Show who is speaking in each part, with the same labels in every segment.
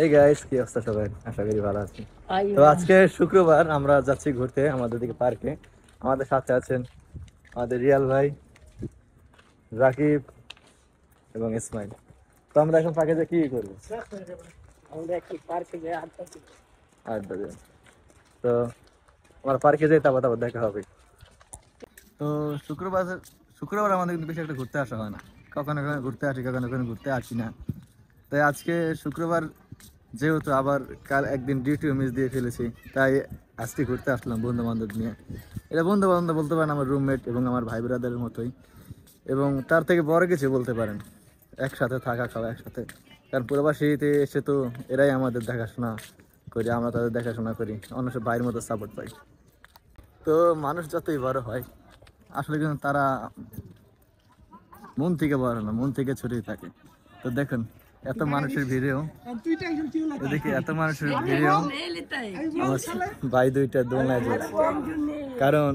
Speaker 1: এই গাইস, কি অবস্থা সবাই? আশা করি ভালো আছেন। তো আজকে শুক্রবার, আমরা যাচ্ছি ঘুরতে আমাদের দিকে পার্কে। আমাদের সাথে আছেন আমাদের রিয়াল ভাই, রাকিব এবং ইসমাইল। তো আমরা এখন পার্কে যে কি করবো? আড্ডা দেব। তো আমার পার্কে যাই, তারপর তারপর দেখা হবে। তো শুক্রবার শুক্রবার আমাদের কিন্তু বেশি একটা ঘুরতে আসা হয় না। কখনো কখনো ঘুরতে আসি, কখনো কখনো ঘুরতে আসি না। তাই আজকে শুক্রবার যেহেতু আবার কাল একদিন ডিউটিও মিস দিয়ে ফেলেছি, তাই আজকে ঘুরতে আসলাম বন্ধু বান্ধব নিয়ে। এটা বন্ধু বান্ধব বলতে পারেন, আমার রুমমেট এবং আমার ভাই ব্রাদারের মতোই, এবং তার থেকে বড় কিছু বলতে পারেন। একসাথে থাকা খাওয়া একসাথে, কারণ প্রবাসীতে এসে তো এরাই আমাদের দেখাশোনা করি, আমরা তাদের দেখাশোনা করি, অন্য সব ভাইয়ের মতো সাপোর্ট পাই। তো মানুষ যতই বড় হয়, আসলে কিন্তু তারা মন থেকে বড় না, মন থেকে ছোটই থাকে। তো দেখুন, এত মানুষের ভিড়েও, এদিকে এত মানুষের ভিড়েও আমার ভাই দুইটা দোলনায় যাচ্ছে, কারণ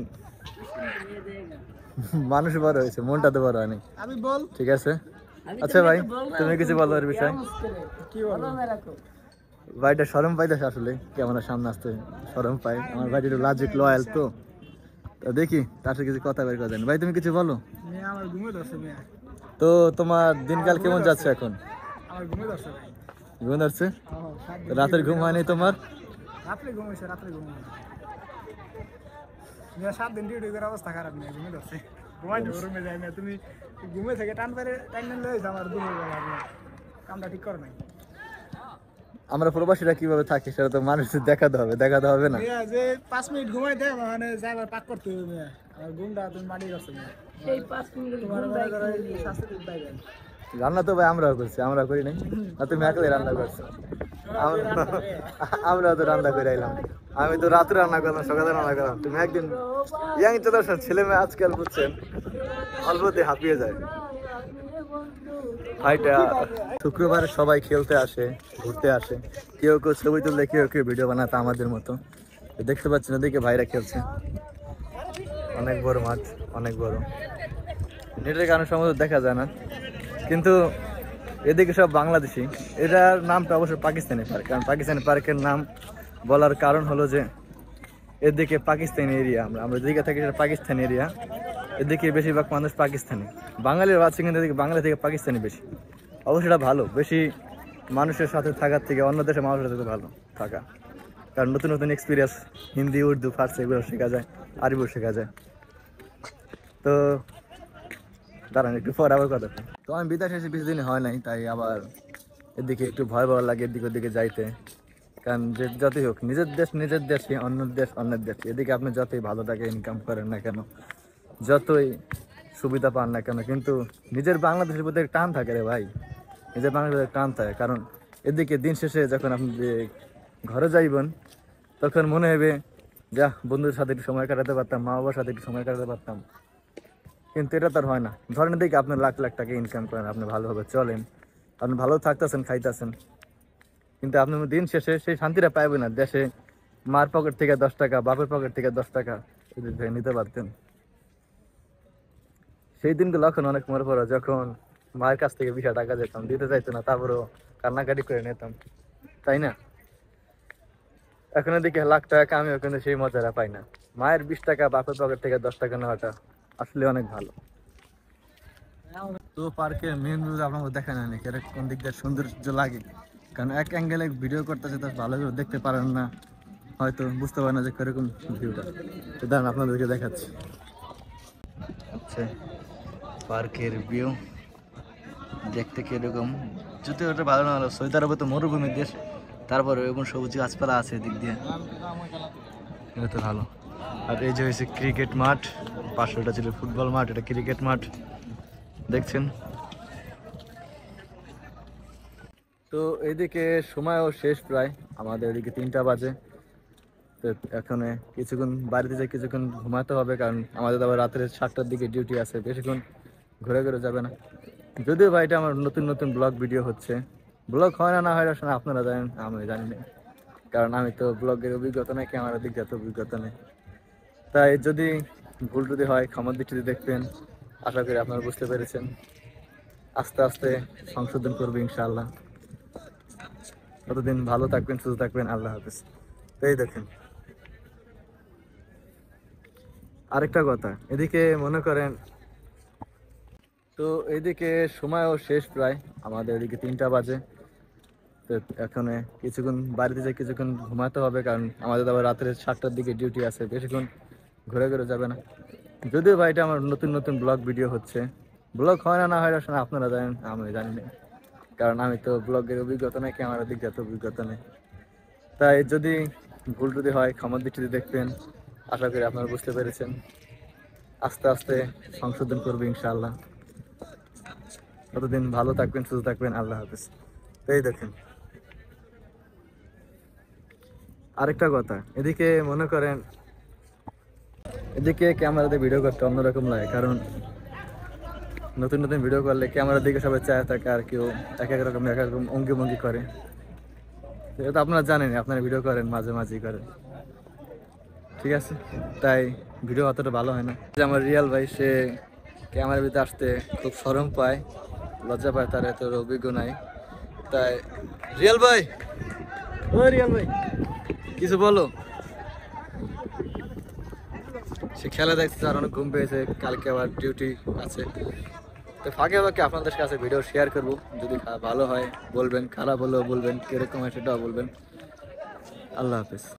Speaker 1: মানুষ বড় হয়েছে, মনটা তো বড় হয়নি। ঠিক আছে, আচ্ছা ভাই, তুমি কিছু বলো এর বিষয়। ভাইটা শরম পাইতেছে আসলে, ক্যামেরার সামনে আসতে শরম পাই। আমার ভাইটা একটু লাজিক লয়াল, তো দেখি তার সাথে কিছু কথা বের করা যায়। ভাই তুমি কিছু বলো। তো তোমার দিনকাল কেমন যাচ্ছে এখন? ঘুম ধরছে? রাতের ঘুম হয়নি তোমার?
Speaker 2: রাত্রে ঘুমাইছে, রাত্রে ঘুমাই 7 দিন ডিউটি করে অবস্থা খারাপ নেই, ঘুমে ধরছে। ঘুমাই রুমে যাই না, তুমি ঘুমে থেকে টান পেরে টাইম লয়ে আমার দূর হয়ে গেল, কামটা ঠিক করে নাই।
Speaker 1: আমরা প্রবাসীরা কিভাবে থাকি সেটা তো মানুষের দেখাতে হবে, দেখাতে হবে না?
Speaker 2: যে 5 মিনিট ঘুমাই দেয় মানে যাইবার পাক করতে হবে। আমার ঘুমটা তুমি মাটি করছো সেই 5 মিনিট তোমার স্বাস্থ্য ঠিক পাই যায়।
Speaker 1: রান্না তো ভাই আমরাও করছি, আমরা করি নাই? আর তুমি একলাই রান্না করছো? আমরাও তো রান্না করে আইলাম। আমি তো রাত্রে রান্না করলাম, সকালে রান্না করলাম। তুমি একদিন ইয়াং জেনারেশন ছেলে মেয়ে আজকাল বুঝছেন, অল্পতে হাঁপিয়ে যায়। ভাইটা শুক্রবার সবাই খেলতে আসে, ঘুরতে আসে, কেউ কেউ ছবি তুললে, কেউ কেউ ভিডিও বানাতে আমাদের মতো। দেখতে পাচ্ছেন ওদিকে ভাইরা খেলছে, অনেক বড় মাঠ, অনেক বড়। নেটের কারণে সম্ভবত দেখা যায় না, কিন্তু এদিকে সব বাংলাদেশি। এটার নামটা অবশ্য পাকিস্তানি পার্ক, কারণ পাকিস্তানি পার্কের নাম বলার কারণ হলো যে এদিকে পাকিস্তানি এরিয়া, আমরা যেদিকে থাকি সেটা পাকিস্তানি এরিয়া। এদিকে বেশিরভাগ মানুষ পাকিস্তানি, বাঙালির আছে, কিন্তু এদিকে বাঙালি থেকে পাকিস্তানি বেশি। অবশ্যই এটা ভালো, বেশি মানুষের সাথে থাকার থেকে অন্য দেশের মানুষের সাথে ভালো থাকা, কারণ নতুন নতুন এক্সপিরিয়েন্স, হিন্দি, উর্দু, ফার্সি এগুলো শেখা যায়, আরবিও শেখা যায়। তো দাঁড়ান, একটু পর আবার কথা। তো আমি বিদেশ এসে বেশি দিন হয় নাই, তাই আবার এদিকে একটু ভয় ভয় লাগে এদিকে ওদিকে যাইতে। কারণ যে যতই হোক, নিজের দেশ নিজের দেশই, অন্যের দেশ অন্যের দেশ। এদিকে আপনি যতই ভালো টাকা ইনকাম করেন না কেন, যতই সুবিধা পান না কেন, কিন্তু নিজের বাংলাদেশের প্রতি টান থাকে রে ভাই, নিজের বাংলাদেশের টান থাকে। কারণ এদিকে দিন শেষে যখন আপনি ঘরে যাইবেন, তখন মনে হবে যা, বন্ধুদের সাথে একটু সময় কাটাতে পারতাম, মা বাবার সাথে একটু সময় কাটাতে পারতাম। কিন্তু এটা তো আর হয় না। ধরেন এদিকে আপনি লাখ লাখ টাকা ইনকাম করেন, আপনি ভালোভাবে চলেন, আপনি ভালো থাকতেছেন, খাইতেছেন, কিন্তু আপনি দিন শেষে সেই শান্তিটা পাইবেন না। দেশে মার পকেট থেকে 10 টাকা, বাপের পকেট থেকে 10 টাকা নিতে পারতেন। সেই দিনগুলো এখন অনেক মনে পড়ে, যখন মায়ের কাছ থেকে 20 টাকা যেতাম, দিতে চাইতো না, তারপরেও কান্নাকাটি করে নিতাম, তাই না? এখন এদিকে লাখ টাকা কামিও, কিন্তু সেই মজাটা পাই না। মায়ের 20 টাকা, বাপের পকেট থেকে 10 টাকা নেওয়াটা আসলে অনেক ভালো। তো পার্কের মেন ভিউ আপনাকে দেখা নেয়নি, কোন দিক দিয়ে সৌন্দর্য লাগে, কারণ এক অ্যাঙ্গেলে ভিডিও করতেছে, তো ভালো করে দেখতে পারেন না, হয়তো বুঝতে পারেন না যে কিরকম ভিউটা। তো দাঁড়ান আপনাদেরকে দেখাচ্ছি। আচ্ছা, পার্কের ভিউ দেখতে কিরকম, যদি ওটা ভালো না হলো, সৌদি আরবে তো মরুভূমির দেশ, তারপরে এবং সবুজ গাছপালা আছে দিক দিয়ে, এটা তো ভালো। আর এই যে হয়েছে ক্রিকেট মাঠ, পাশে ওটা ছিল ফুটবল মাঠ, এটা ক্রিকেট মাঠ দেখছেন। তো এদিকে সময়ও শেষ প্রায়, আমাদের এদিকে 3টা বাজে। তো এখন কিছুক্ষণ বাড়িতে যাই, কিছুক্ষণ ঘুমাতে হবে, কারণ আমাদের আবার রাত্রে 7টার দিকে ডিউটি আছে, বেশিক্ষণ ঘুরে ঘুরে যাবে না। যদিও বা এটা আমার নতুন নতুন ব্লগ ভিডিও হচ্ছে, ব্লগ হয় না না হয় না আপনারা জানেন, আমি জানি না, কারণ আমি তো ব্লগের অভিজ্ঞতা নেই, ক্যামেরার দিক দিয়ে অভিজ্ঞতা নেই। তাই যদি ভুল যদি হয়, ক্ষমার দৃষ্টিতে দেখবেন। আশা করি আপনারা বুঝতে পেরেছেন, আস্তে আস্তে সংশোধন করবে ইনশাআল্লাহ। ততদিন ভালো থাকবেন, সুস্থ থাকবেন। আল্লাহ হাফেজ। তো এই দেখেন আরেকটা কথা, এদিকে মনে করেন তো এইদিকে সময়ও শেষ প্রায়, আমাদের এদিকে 3টা বাজে। তো এখন কিছুক্ষণ বাড়িতে যাই, কিছুক্ষণ ঘুমাতে হবে, কারণ আমাদের আবার রাত্রে 7টার দিকে ডিউটি আছে, বেশিক্ষণ ঘুরে ঘুরে যাবে না। যদিও ভাই এটা আমার নতুন নতুন ব্লগ ভিডিও হচ্ছে, ব্লগ হয় না না হয় আসলে আপনারা জানেন, আমি জানি না, কারণ আমি তো ব্লগের অভিজ্ঞতা নেই, ক্যামেরার দিক দিয়ে অভিজ্ঞতা নেই। তাই যদি ভুল যদি হয় ক্ষমার দৃষ্টিতে দেখবেন, আশা করি আপনারা বুঝতে পেরেছেন। আস্তে আস্তে সংশোধন করবো ইনশাআল্লাহ। ততদিন ভালো থাকবেন, সুস্থ থাকবেন। আল্লাহ হাফেজ। তো এই দেখেন আরেকটা কথা, এদিকে মনে করেন এদিকে ক্যামেরাতে ভিডিও করতে অন্যরকম লাগে, কারণ নতুন নতুন ভিডিও করলে ক্যামেরার দিকে সবাই চায় থাকে, আর কেউ এক এক রকম অঙ্গি ভঙ্গি করে। এটা তো আপনারা জানেন, আপনারা ভিডিও করেন, মাঝে মাঝেই করেন, ঠিক আছে। তাই ভিডিও অতটা ভালো হয় না। যে আমার রিয়াল ভাই, সে ক্যামেরার ভিতরে আসতে খুব শরম পায়, লজ্জা পায়, তার এত অভিজ্ঞ নাই। তাই রিয়াল ভাই, ও রিয়াল ভাই কিছু বলো। সে খেলা দেখছে, আর অনেক ঘুম পেয়েছে, কালকে আবার ডিউটি আছে। তো ফাঁকে ফাঁকে আপনাদের কাছে ভিডিও শেয়ার করবো, যদি ভালো হয় বলবেন, খারাপ হলেও বলবেন, কিরকম হয় সেটাও বলবেন। আল্লাহ হাফেজ।